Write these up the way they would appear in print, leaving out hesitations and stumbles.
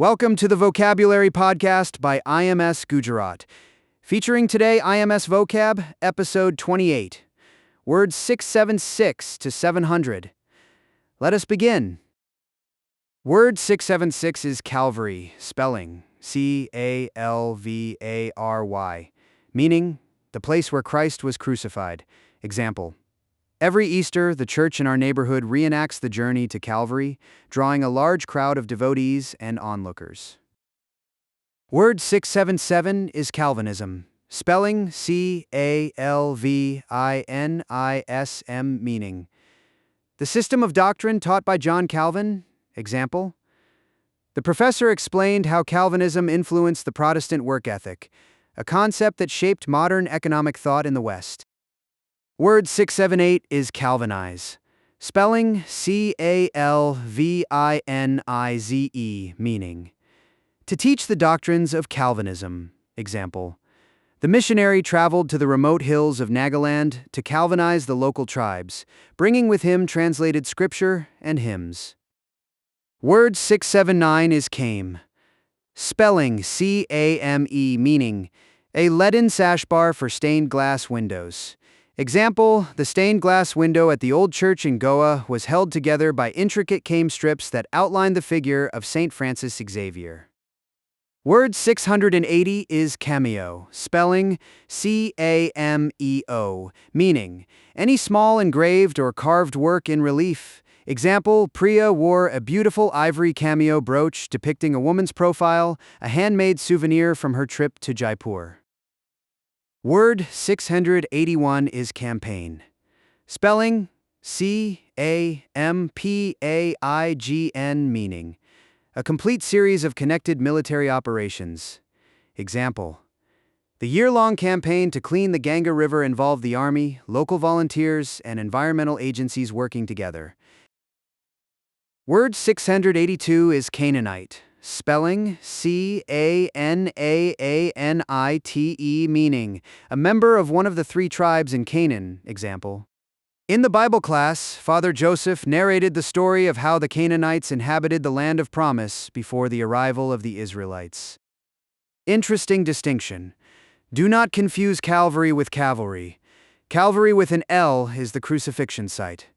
Welcome to the Vocabulary Podcast by IMS Gujarat. Featuring today IMS Vocab, episode 28. Words 676 to 700. Let us begin. Word 676 is Calvary, spelling Calvary, meaning the place where Christ was crucified. Example: every Easter, the church in our neighborhood reenacts the journey to Calvary, drawing a large crowd of devotees and onlookers. Word 677 is Calvinism, spelling Calvinism, meaning the system of doctrine taught by John Calvin. Example: the professor explained how Calvinism influenced the Protestant work ethic, a concept that shaped modern economic thought in the West. Word 678 is Calvinize, spelling Calvinize, meaning to teach the doctrines of Calvinism. Example: the missionary traveled to the remote hills of Nagaland to Calvinize the local tribes, bringing with him translated scripture and hymns. Word 679 is Came, spelling Came, meaning a leaden sash-bar for stained glass windows. Example: the stained glass window at the old church in Goa was held together by intricate cane strips that outlined the figure of St. Francis Xavier. Word 680 is Cameo, spelling Cameo, meaning any small engraved or carved work in relief. Example: Priya wore a beautiful ivory cameo brooch depicting a woman's profile, a handmade souvenir from her trip to Jaipur. Word 681 is Campaign, spelling Campaign, meaning a complete series of connected military operations. Example: the year-long campaign to clean the Ganga River involved the army, local volunteers, and environmental agencies working together. Word 682 is Canaanite, spelling Canaanite, meaning a member of one of the three tribes in Canaan. Example: in the Bible class, Father Joseph narrated the story of how the Canaanites inhabited the land of promise before the arrival of the Israelites. Interesting distinction. Do not confuse Calvary with cavalry. Calvary with an L is the crucifixion site.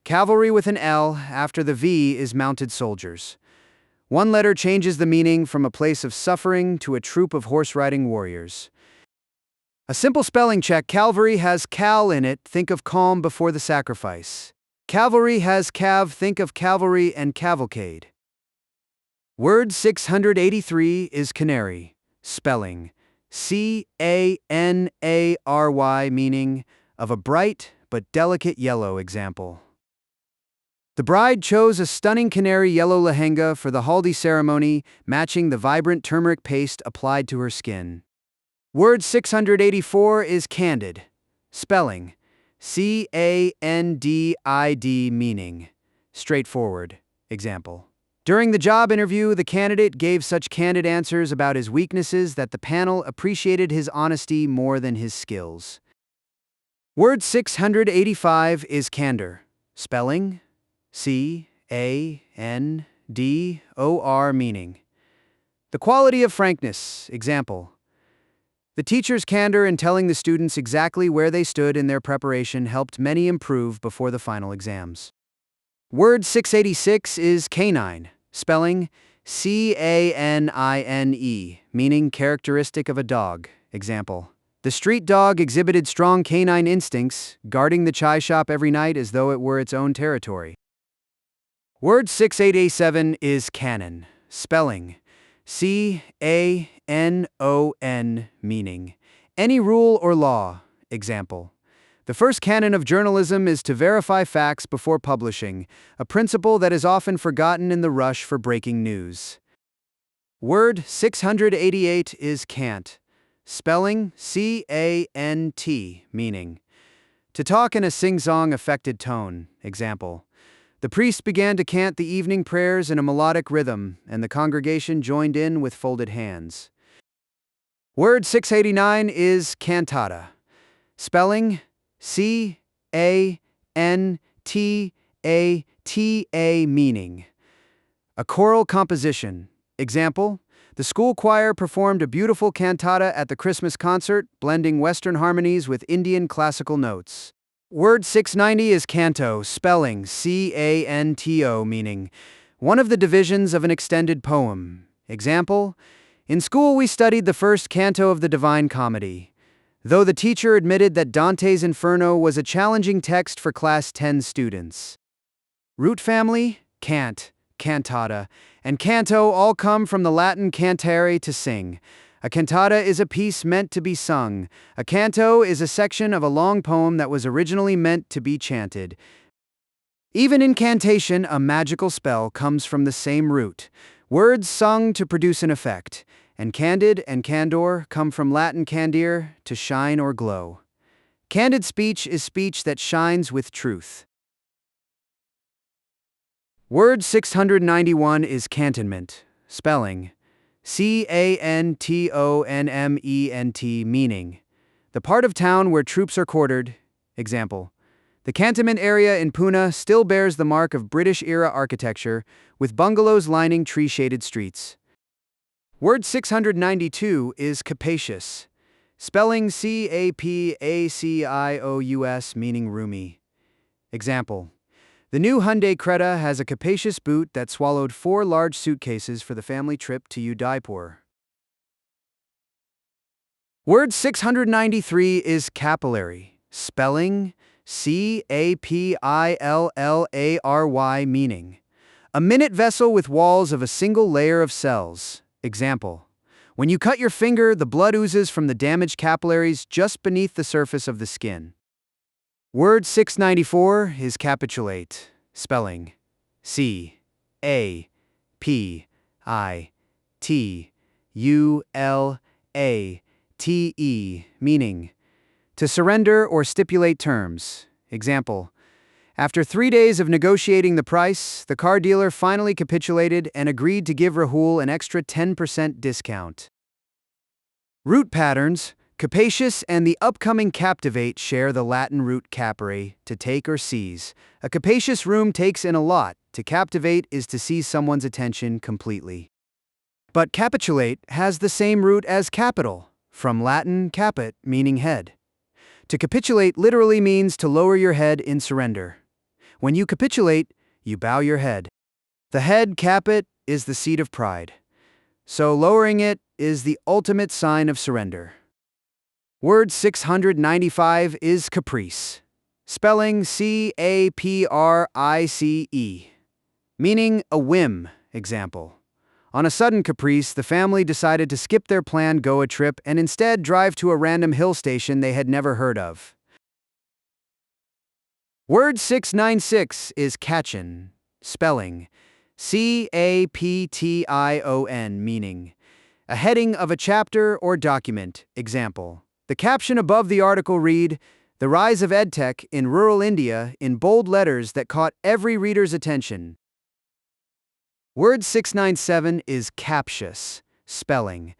Cavalry with an L after the V is mounted soldiers. One letter changes the meaning from a place of suffering to a troop of horse-riding warriors. A simple spelling check: Calvary has cal in it, think of calm before the sacrifice. Cavalry has cav, think of cavalry and cavalcade. Word 683 is Canary, spelling Canary, meaning of a bright but delicate yellow. Example: the bride chose a stunning canary yellow lehenga for the haldi ceremony, matching the vibrant turmeric paste applied to her skin. Word 684 is Candid, spelling Candid, meaning straightforward. Example: during the job interview, the candidate gave such candid answers about his weaknesses that the panel appreciated his honesty more than his skills. Word 685 is Candor, spelling Candor, meaning the quality of frankness. Example: the teacher's candor in telling the students exactly where they stood in their preparation helped many improve before the final exams. Word 686 is Canine, spelling Canine, meaning characteristic of a dog. Example: the street dog exhibited strong canine instincts, guarding the chai shop every night as though it were its own territory. Word 687 is Canon, spelling Canon, meaning any rule or law. Example: the first canon of journalism is to verify facts before publishing, a principle that is often forgotten in the rush for breaking news. Word 688 is Cant, spelling Cant, meaning to talk in a singsong affected tone. Example: the priest began to cant the evening prayers in a melodic rhythm, and the congregation joined in with folded hands. Word 689 is Cantata, spelling Cantata, meaning a choral composition. Example: the school choir performed a beautiful cantata at the Christmas concert, blending Western harmonies with Indian classical notes. Word 690 is canto, spelling Canto, meaning one of the divisions of an extended poem. Example: in school we studied the first canto of the Divine Comedy. Though the teacher admitted that Dante's Inferno was a challenging text for Class 10 students. Root family, cant, cantata, and canto all come from the Latin cantare, to sing. A cantata is a piece meant to be sung. A canto is a section of a long poem that was originally meant to be chanted. Even incantation, a magical spell, comes from the same root. Words sung to produce an effect. And candid and candor come from Latin candere, to shine or glow. Candid speech is speech that shines with truth. Word 691 is cantonment, spelling Cantonment, meaning the part of town where troops are quartered. Example: the cantonment area in Pune still bears the mark of British-era architecture, with bungalows lining tree-shaded streets. Word 692 is capacious, spelling Capacious, meaning roomy. Example: the new Hyundai Creta has a capacious boot that swallowed 4 large suitcases for the family trip to Udaipur. Word 693 is capillary, spelling Capillary, meaning a minute vessel with walls of a single layer of cells. Example: when you cut your finger, the blood oozes from the damaged capillaries just beneath the surface of the skin. Word 694 is capitulate, spelling Capitulate, meaning to surrender or stipulate terms. Example: after 3 days of negotiating the price, the car dealer finally capitulated and agreed to give Rahul an extra 10% discount. Root patterns: capacious and the upcoming captivate share the Latin root capere, to take or seize. A capacious room takes in a lot. To captivate is to seize someone's attention completely. But capitulate has the same root as capital, from Latin caput, meaning head. To capitulate literally means to lower your head in surrender. When you capitulate, you bow your head. The head, caput, is the seat of pride. So lowering it is the ultimate sign of surrender. Word 695 is caprice, spelling Caprice, meaning a whim. Example: on a sudden caprice, the family decided to skip their planned Goa trip and instead drive to a random hill station they had never heard of. Word 696 is catchin, spelling Caption, meaning a heading of a chapter or document. Example: the caption above the article read, "The Rise of EdTech in Rural India," in bold letters that caught every reader's attention. Word 697 is captious, spelling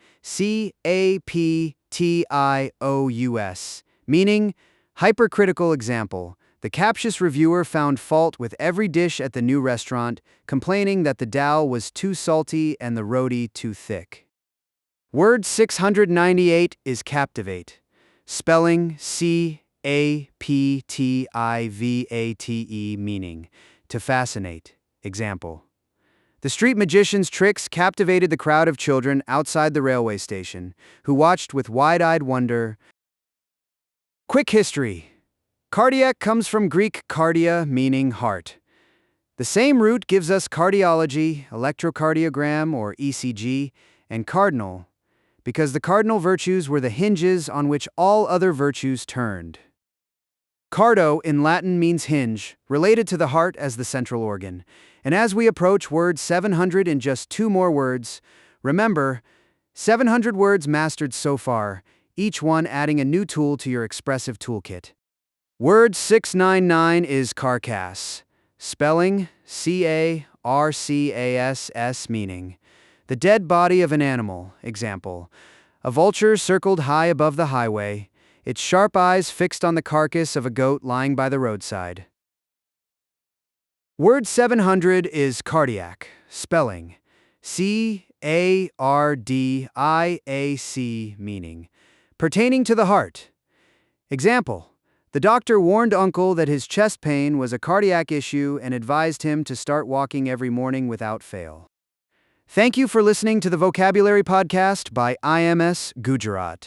Captious, meaning hypercritical. Example: the captious reviewer found fault with every dish at the new restaurant, complaining that the dal was too salty and the roti too thick. Word 698 is captivate, spelling Captivate, meaning to fascinate. Example: the street magician's tricks captivated the crowd of children outside the railway station, who watched with wide-eyed wonder. Quick history. Cardiac comes from Greek cardia, meaning heart. The same root gives us cardiology, electrocardiogram or ECG, and cardinal, because the cardinal virtues were the hinges on which all other virtues turned. Cardo in Latin means hinge, related to the heart as the central organ. And as we approach word 700 in just 2 more words, remember, 700 words mastered so far, each one adding a new tool to your expressive toolkit. Word 699 is carcass, spelling Carcass, meaning the dead body of an animal. Example: a vulture circled high above the highway, its sharp eyes fixed on the carcass of a goat lying by the roadside. Word 700 is cardiac, spelling Cardiac, A-R-D-I-A-C meaning, pertaining to the heart. Example: the doctor warned Uncle that his chest pain was a cardiac issue and advised him to start walking every morning without fail. Thank you for listening to the Vocabulary Podcast by IMS Gujarat.